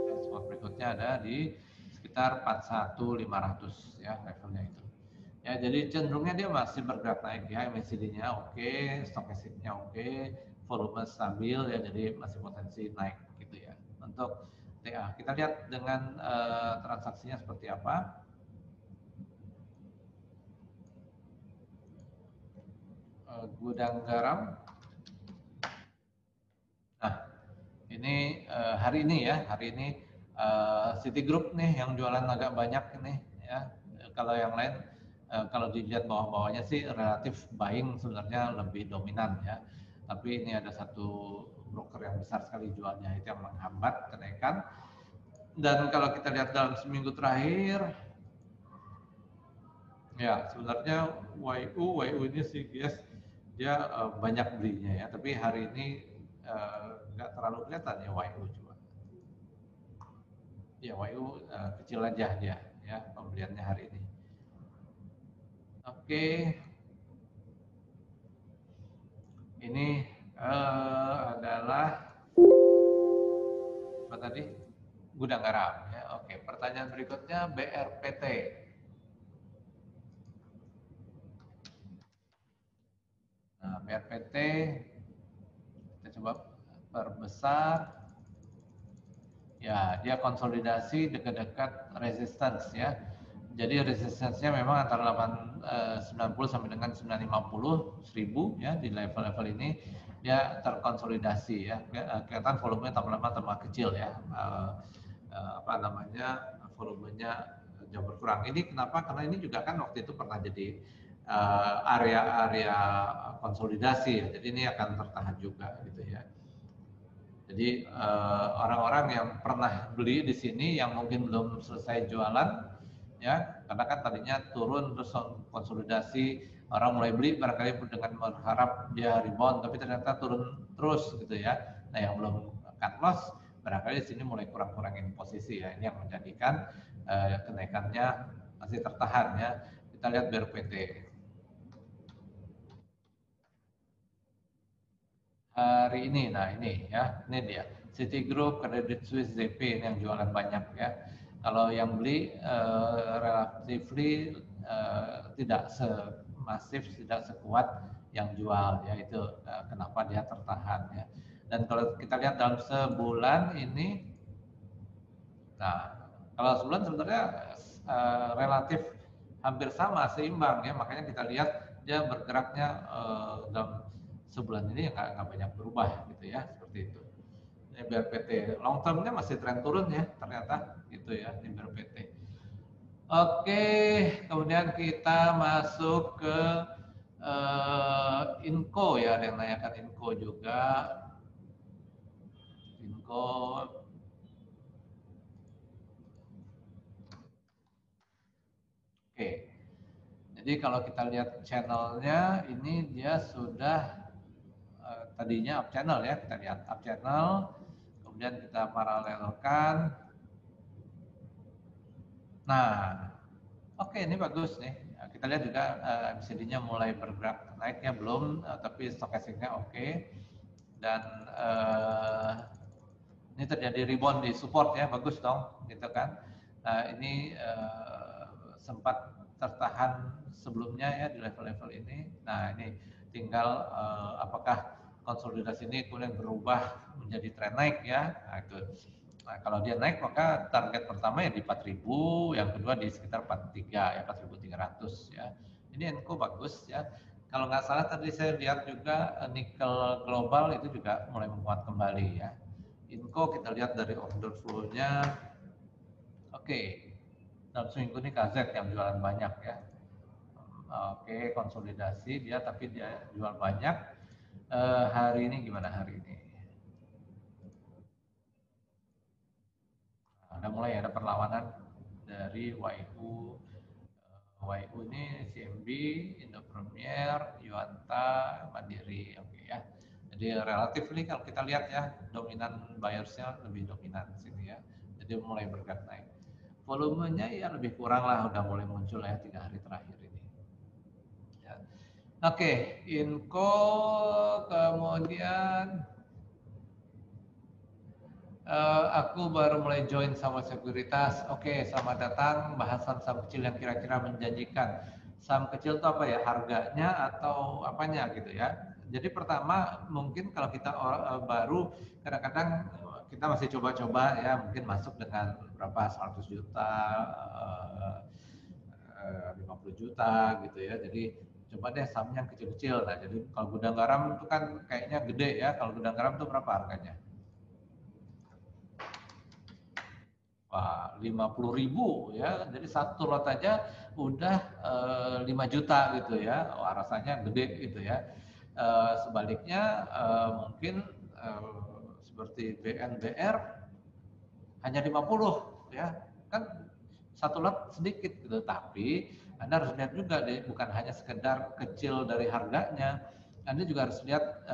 Dan support berikutnya ada di sekitar 41500 ya levelnya itu. Ya, jadi cenderungnya dia masih bergerak naik ya, MACD-nya oke, stokastiknya oke, volume stabil ya, jadi masih potensi naik gitu ya. Untuk TA, kita lihat dengan transaksinya seperti apa. Gudang garam. Nah, ini hari ini ya, hari ini Citigroup nih yang jualan agak banyak ini ya. Kalau yang lain kalau dilihat bawah-bawahnya sih relatif buying sebenarnya lebih dominan ya. Tapi ini ada satu broker yang besar sekali jualnya itu yang menghambat kenaikan. Dan kalau kita lihat dalam seminggu terakhir, ya sebenarnya YU ini sih guys dia banyak belinya ya. Tapi hari ini nggak terlalu kelihatan ya YU cuma. Ya YU kecil aja dia ya pembeliannya hari ini. Oke. Ini adalah apa tadi? Gudang garam ya. Oke, pertanyaan berikutnya BRPT. Nah, BRPT kita coba perbesar. Ya, dia konsolidasi dekat-dekat resistance ya. Jadi resistance-nya memang antara 890 sampai dengan 950 1000 ya di level-level ini dia terkonsolidasi ya. Kelihatan volumenya tambah-lama tambah kecil ya. Apa namanya? Volumenya jauh berkurang. Ini kenapa? Karena ini juga kan waktu itu pernah jadi area-area konsolidasi ya. Jadi ini akan tertahan juga gitu ya. Jadi orang-orang yang pernah beli di sini yang mungkin belum selesai jualan ya, karena kan tadinya turun terus konsolidasi, orang mulai beli barangkali dengan berharap dia rebound tapi ternyata turun terus gitu ya. Nah, yang belum cut loss barangkali di sini mulai kurang-kurangin posisi ya. Ini yang menjadikan kenaikannya masih tertahan ya. Kita lihat BRPT. Hari ini, nah ini ya, ini dia Citigroup, Credit Suisse, ZP ini yang jualan banyak ya. Kalau yang beli relatively tidak semasif, tidak sekuat yang jual ya, itu kenapa dia tertahan ya. Dan kalau kita lihat dalam sebulan ini, nah kalau sebulan sebenarnya relatif hampir sama, seimbang ya, makanya kita lihat dia bergeraknya dalam sebulan ini nggak banyak berubah gitu ya, seperti itu. Ini BRPT long termnya masih tren turun ya ternyata gitu ya di BRPT. Oke, kemudian kita masuk ke Inco ya, ada yang nanyakan Inco juga. Inco oke. Jadi kalau kita lihat channelnya ini dia sudah tadinya up channel ya, kita lihat up channel, kemudian kita paralelkan. Nah, oke ini bagus nih. Kita lihat juga MACD-nya mulai bergerak naiknya belum, tapi stokastiknya oke. Dan ini terjadi rebound di support ya, bagus dong, gitu kan. Nah, ini sempat tertahan sebelumnya ya di level-level ini. Nah ini tinggal apakah konsolidasi ini kemudian berubah menjadi tren naik ya. Nah, itu. Nah, kalau dia naik maka target pertama ya di 4.000, yang kedua di sekitar 43 ya 4.300 ya. Ini Enco bagus ya. Kalau nggak salah tadi saya lihat juga nikel global itu juga mulai menguat kembali ya. Inco kita lihat dari order flow-nya. Oke. Dalam seminggu ini KZ yang jualan banyak ya. Oke, konsolidasi dia tapi dia jual banyak. Hari ini gimana hari ini? Ada mulai ada perlawanan dari YU. YU ini CMB, Indo Premier, Yuanta, Mandiri. Oke ya. Jadi relatif nih kalau kita lihat ya, dominan buyersnya lebih dominan sini ya. Jadi mulai bergerak naik. Volumenya ya lebih kurang lah, udah mulai muncul ya 3 hari terakhir ini. Ya. Oke, Inco kemudian aku baru mulai join sama sekuritas. Oke, selamat datang bahasan saham kecil yang kira-kira menjanjikan. Saham kecil itu apa ya? Harganya atau apanya gitu ya. Jadi pertama mungkin kalau kita baru kadang-kadang kita masih coba-coba ya, mungkin masuk dengan berapa 100 juta, 50 juta gitu ya. Jadi coba deh saham yang kecil-kecil. Nah, jadi kalau gudang garam itu kan kayaknya gede ya. Kalau gudang garam itu berapa harganya? Wah, 50.000 ya. Jadi satu lot aja udah 5 juta gitu ya. Wah, rasanya gede gitu ya. Sebaliknya mungkin seperti BNBR hanya 50 ya. Kan satu lot sedikit gitu. Tapi Anda harus lihat juga deh, bukan hanya sekedar kecil dari harganya. Anda juga harus lihat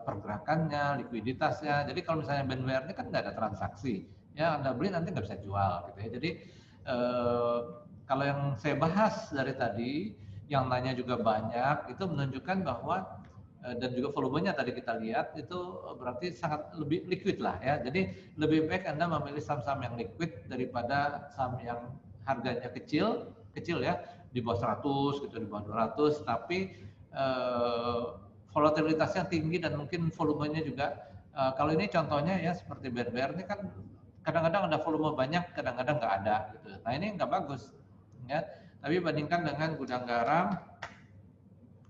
pergerakannya, likuiditasnya. Jadi kalau misalnya BNBR ini kan nggak ada transaksi, ya Anda beli nanti nggak bisa jual gitu ya. Jadi kalau yang saya bahas dari tadi, yang nanya juga banyak, itu menunjukkan bahwa dan juga volumenya tadi kita lihat itu berarti sangat lebih liquid lah ya. Jadi lebih baik Anda memilih saham-saham yang liquid daripada saham yang harganya kecil ya, di bawah 100 gitu, di bawah 200, tapi volatilitasnya tinggi dan mungkin volumenya juga kalau ini contohnya ya seperti BNBR ini kan kadang-kadang ada volume banyak, kadang-kadang nggak ada gitu. Nah ini nggak bagus ya. Tapi bandingkan dengan gudang garam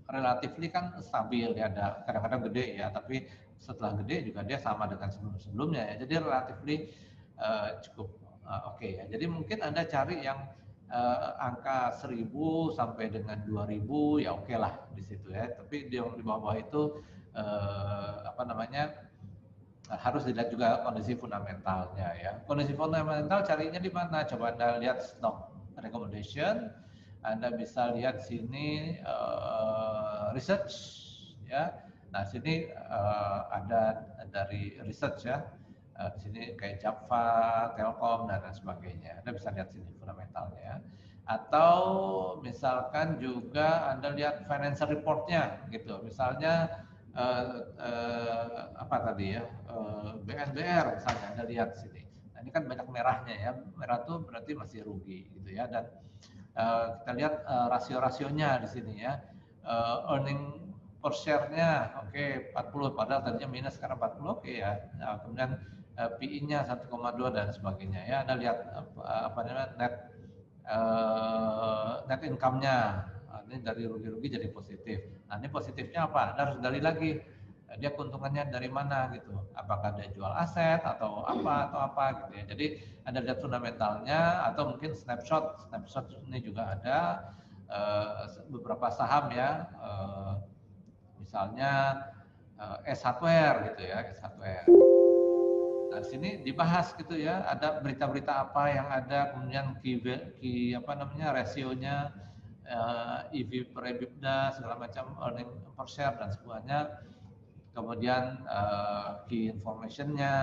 relatif ini kan stabil ya, ada kadang-kadang gede ya, tapi setelah gede juga dia sama dengan sebelum-sebelumnya ya. Jadi relatif cukup oke ya. Jadi mungkin Anda cari yang angka 1.000 sampai dengan 2.000 ya oke lah di situ ya. Tapi di bawah itu apa namanya harus dilihat juga kondisi fundamentalnya ya. Kondisi fundamental carinya di mana? Coba Anda lihat stock recommendation. Anda bisa lihat sini research ya. Nah, sini ada dari research ya. Di sini kayak Java, Telkom dan lain sebagainya. Anda bisa lihat sini fundamentalnya ya. Atau misalkan juga Anda lihat financial report-nya gitu. Misalnya apa tadi ya? BNBR misalnya Anda lihat sini. Nah, ini kan banyak merahnya ya. Merah itu berarti masih rugi gitu ya. Dan kita lihat rasio-rasionya di sini ya. Earning per share-nya oke 40 padahal tadinya minus sekarang 40 oke ya. Nah, kemudian PI-nya 1,2 dan sebagainya ya. Anda lihat apa namanya net income-nya. Ini dari rugi-rugi jadi positif. Nah, ini positifnya apa? Anda harus gali lagi. Dia keuntungannya dari mana gitu? Apakah dia jual aset atau apa gitu ya. Jadi Anda lihat fundamentalnya atau mungkin snapshot ini juga ada beberapa saham ya. Misalnya S Hardware gitu ya, S Hardware. Nah, di sini dibahas gitu ya, ada berita-berita apa yang ada, kemudian apa namanya rasionya, EV per EBITDA segala macam, earning per share dan semuanya. Kemudian key information-nya,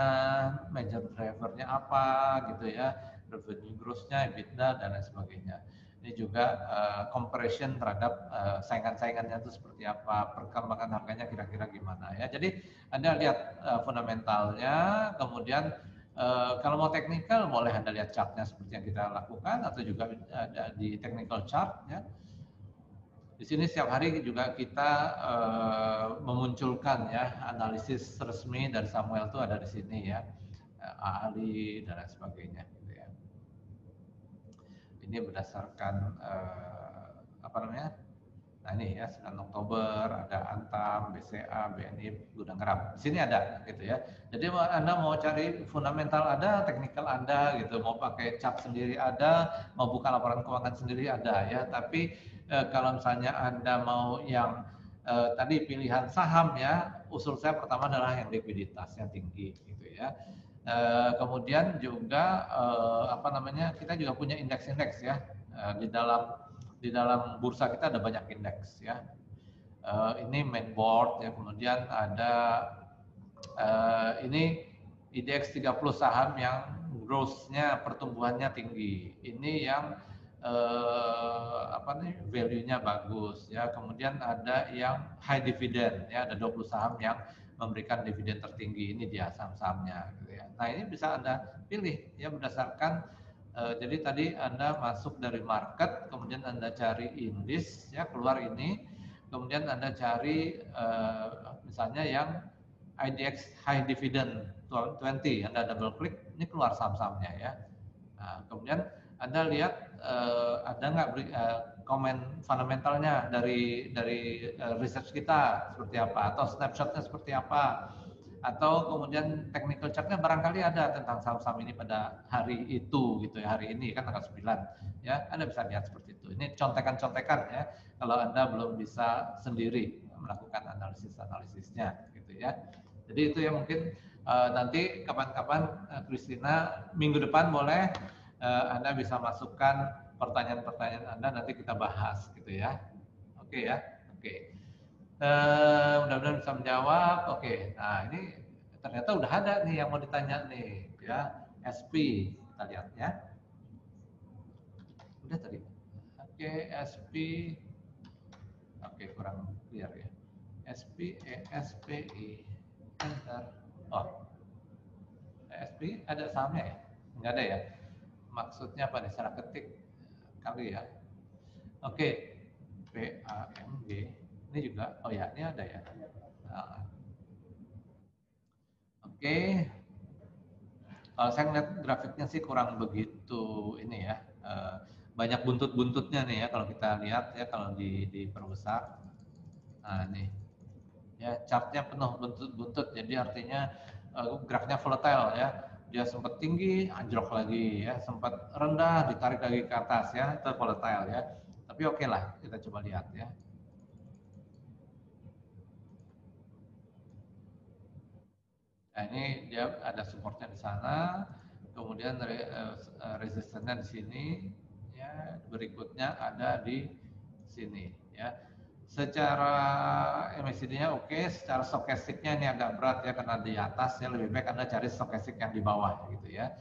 major driver-nya apa gitu ya, revenue growth-nya, EBITDA dan lain sebagainya. Ini juga comparison terhadap saingan-saingannya itu seperti apa, perkembangan harganya kira-kira gimana ya. Jadi Anda lihat fundamentalnya, kemudian Kalau mau teknikal boleh Anda lihat chartnya seperti yang kita lakukan atau juga ada di technical chart ya. Di sini setiap hari juga kita memunculkan ya analisis resmi dari Samuel itu ada di sini ya, ahli dan lain sebagainya. Gitu ya. Ini berdasarkan apa namanya? Nah ini ya 9 Oktober ada Antam, BCA, BNI, Gudang Garam. Di sini ada gitu ya. Jadi Anda mau cari fundamental ada, teknikal ada gitu, mau pakai chart sendiri ada, mau buka laporan keuangan sendiri ada ya. Tapi kalau misalnya Anda mau yang tadi pilihan saham ya, usul saya pertama adalah yang likuiditasnya tinggi gitu ya. Kemudian juga apa namanya? Kita juga punya indeks-indeks ya di dalam bursa kita ada banyak indeks ya. Ini main board ya, kemudian ada ini IDX 30 saham yang growth-nya pertumbuhannya tinggi. Ini yang apa nih value-nya bagus ya. Kemudian ada yang high dividend ya, ada 20 saham yang memberikan dividen tertinggi, ini dia saham-sahamnya gitu ya. Nah, ini bisa Anda pilih ya berdasarkan jadi tadi Anda masuk dari market, kemudian Anda cari indis, ya keluar ini, kemudian Anda cari misalnya yang IDX High Dividend 20, Anda double klik, ini keluar saham-sahamnya ya. Nah, kemudian Anda lihat ada nggak komen fundamentalnya dari research kita seperti apa, atau snapshotnya seperti apa. Atau kemudian technical chartnya barangkali ada tentang saham-saham ini pada hari itu gitu ya, hari ini kan tanggal 9 ya, Anda bisa lihat seperti itu. Ini contekan-contekan ya kalau Anda belum bisa sendiri melakukan analisisnya gitu ya. Jadi itu ya mungkin nanti kapan-kapan Christina minggu depan boleh Anda bisa masukkan pertanyaan-pertanyaan Anda, nanti kita bahas gitu ya. Oke ya. Oke. Mudah-mudahan bisa menjawab. Oke, nah ini ternyata udah ada nih yang mau ditanya nih ya, SP kita lihat ya. Udah tadi. Oke, SP. Oke, kurang clear ya. SP, ESPI, enter. Oh, ESPI ada sahamnya ya? Enggak ada ya? Maksudnya apa nih? Salah ketik kali ya. Oke, PAMG. Ini juga, oh ya, ini ada ya. Nah, oke, kalau saya ngeliat grafiknya sih kurang begitu ini ya, banyak buntut-buntutnya nih ya kalau kita lihat ya kalau diperbesar. Nah nih, ya chartnya penuh buntut-buntut, jadi artinya geraknya volatile ya. Dia sempat tinggi, anjlok lagi ya, sempat rendah, ditarik lagi ke atas ya, itu volatile ya. Tapi oke lah, kita coba lihat ya. Nah, ini dia ada supportnya di sana, kemudian resistennya di sini, ya berikutnya ada di sini, ya. Secara MACD-nya oke, secara stokastiknya ini agak berat ya karena di atas ya, lebih baik Anda cari stokastik yang di bawah gitu ya.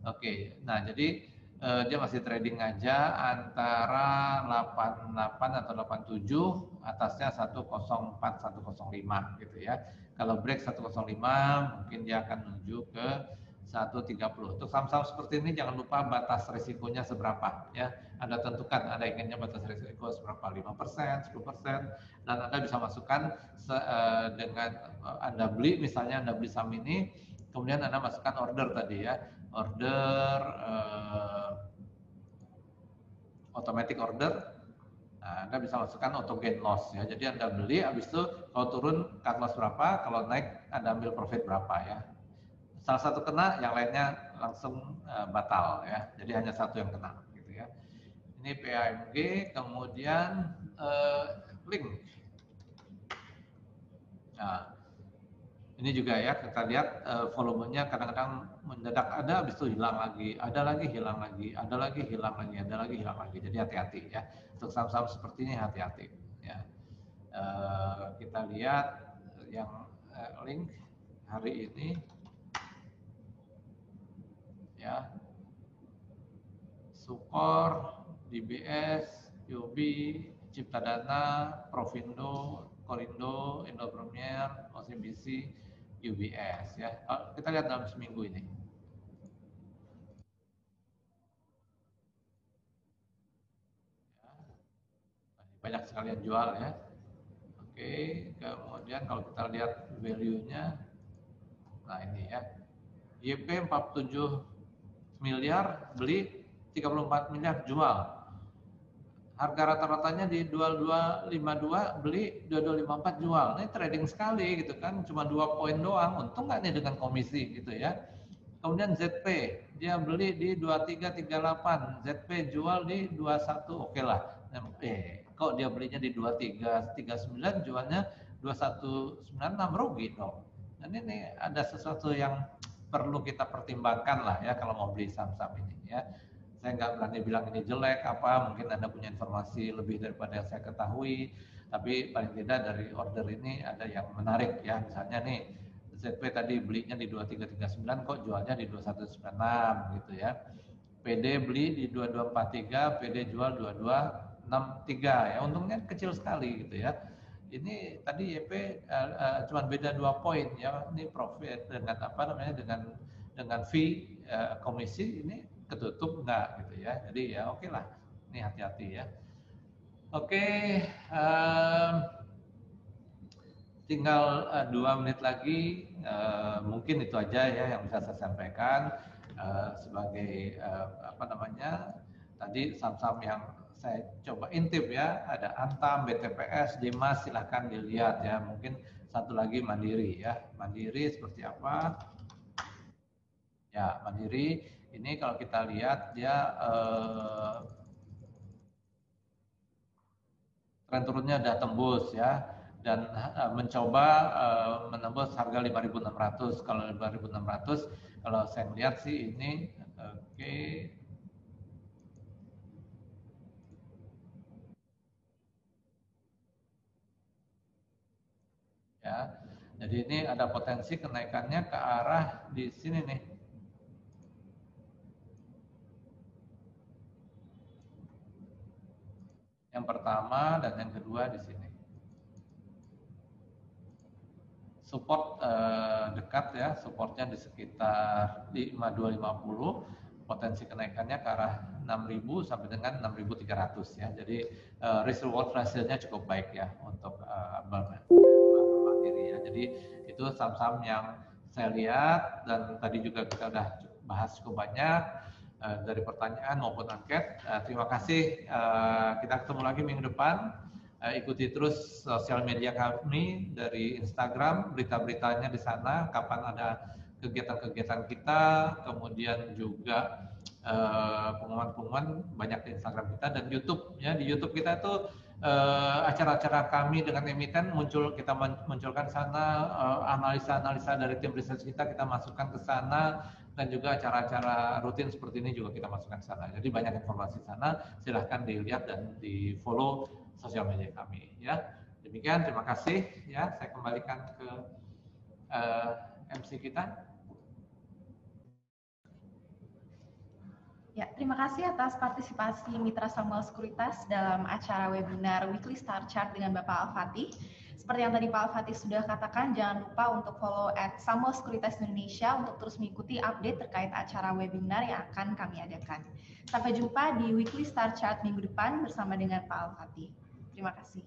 Oke, nah jadi dia masih trading aja antara 88 atau 87, atasnya 104 105 gitu ya. Kalau break 105 mungkin dia akan menuju ke 130. Untuk saham-saham seperti ini jangan lupa batas risikonya seberapa ya. Anda tentukan Anda inginnya batas risiko seberapa, 5%, 10%, dan Anda bisa masukkan dengan Anda beli, misalnya Anda beli saham ini, kemudian Anda masukkan order tadi ya. Order automatic order. Nah, Anda bisa masukkan auto gain loss ya. Jadi Anda beli, habis itu kalau turun cut loss berapa, kalau naik Anda ambil profit berapa ya. Salah satu kena, yang lainnya langsung batal ya. Jadi hanya satu yang kena gitu ya. Ini PAMG, kemudian link. Nah, ini juga ya kita lihat volumenya kadang-kadang mendadak ada, habis itu hilang lagi, ada lagi hilang lagi, ada lagi hilang lagi, ada lagi hilang lagi. Jadi hati-hati ya. Untuk saham-saham seperti ini hati-hati. Ya. Kita lihat yang link hari ini, ya, Sukor, DBS, UB, Ciptadana, Provindo, Korindo, Indo Premier, OCBC, UBS ya. Kita lihat dalam seminggu ini. banyak sekali yang jual ya. Oke, kemudian kalau kita lihat value-nya, nah ini ya, YP 47 miliar beli, 34 miliar jual. Harga rata-ratanya di 2252 beli, 2254 jual. Ini trading sekali gitu kan, cuma 2 poin doang. Untung nggak nih dengan komisi gitu ya. Kemudian ZP, dia beli di 2338, ZP jual di 21, oke lah. Kok dia belinya di 2339, jualnya 2196, rugi dong. Dan ini ada sesuatu yang perlu kita pertimbangkan lah ya kalau mau beli saham-saham ini ya. Saya nggak berani bilang ini jelek apa, mungkin Anda punya informasi lebih daripada yang saya ketahui, tapi paling tidak dari order ini ada yang menarik ya. Misalnya nih, ZP tadi belinya di 2339 kok jualnya di 2196 gitu ya. PD beli di 2243, PD jual 2263 ya. Untungnya kecil sekali gitu ya. Ini tadi YP cuma beda 2 poin ya. Ini profit dengan apa namanya, dengan fee komisi ini ketutup enggak gitu ya. Jadi ya oke lah. Ini hati-hati ya. Oke, tinggal 2 menit lagi, mungkin itu aja ya yang bisa saya sampaikan sebagai apa namanya, tadi saham-saham yang saya coba intip ya, ada Antam, BTPS, Dimas, silahkan dilihat ya. Mungkin satu lagi Mandiri ya. Mandiri seperti apa? Ya, Mandiri ini kalau kita lihat dia tren turunnya udah tembus ya, dan mencoba menembus harga 5.600. Kalau 5.600, kalau saya lihat sih ini oke. Ya, jadi ini ada potensi kenaikannya ke arah di sini nih. Yang pertama dan yang kedua di sini. Support dekat ya, supportnya di sekitar 5250, potensi kenaikannya ke arah 6.000 sampai dengan 6.300 ya. Jadi risk reward ratio-nya cukup baik ya untuk Mandiri ya. Jadi itu saham-saham yang saya lihat, dan tadi juga kita udah bahas cukup banyak dari pertanyaan maupun angket. Terima kasih. Kita ketemu lagi minggu depan. Ikuti terus sosial media kami dari Instagram, berita-beritanya di sana, kapan ada kegiatan-kegiatan kita, kemudian juga pengumuman-pengumuman banyak di Instagram kita, dan YouTube ya. Di YouTube kita itu acara-acara kami dengan emiten kita munculkan sana, analisa-analisa dari tim riset kita masukkan ke sana, dan juga acara-acara rutin seperti ini juga kita masukkan ke sana. Jadi banyak informasi di sana, silahkan dilihat dan di follow sosial media kami ya. Demikian, terima kasih ya. Saya kembalikan ke MC kita. Ya, terima kasih atas partisipasi Mitra Samuel Sekuritas dalam acara webinar Weekly Star Chart dengan Bapak Al-Fatih. Seperti yang tadi Pak Al-Fatih sudah katakan, jangan lupa untuk follow @Samuel Sekuritas Indonesia untuk terus mengikuti update terkait acara webinar yang akan kami adakan. Sampai jumpa di Weekly Star Chart minggu depan bersama dengan Pak Al-Fatih. Terima kasih.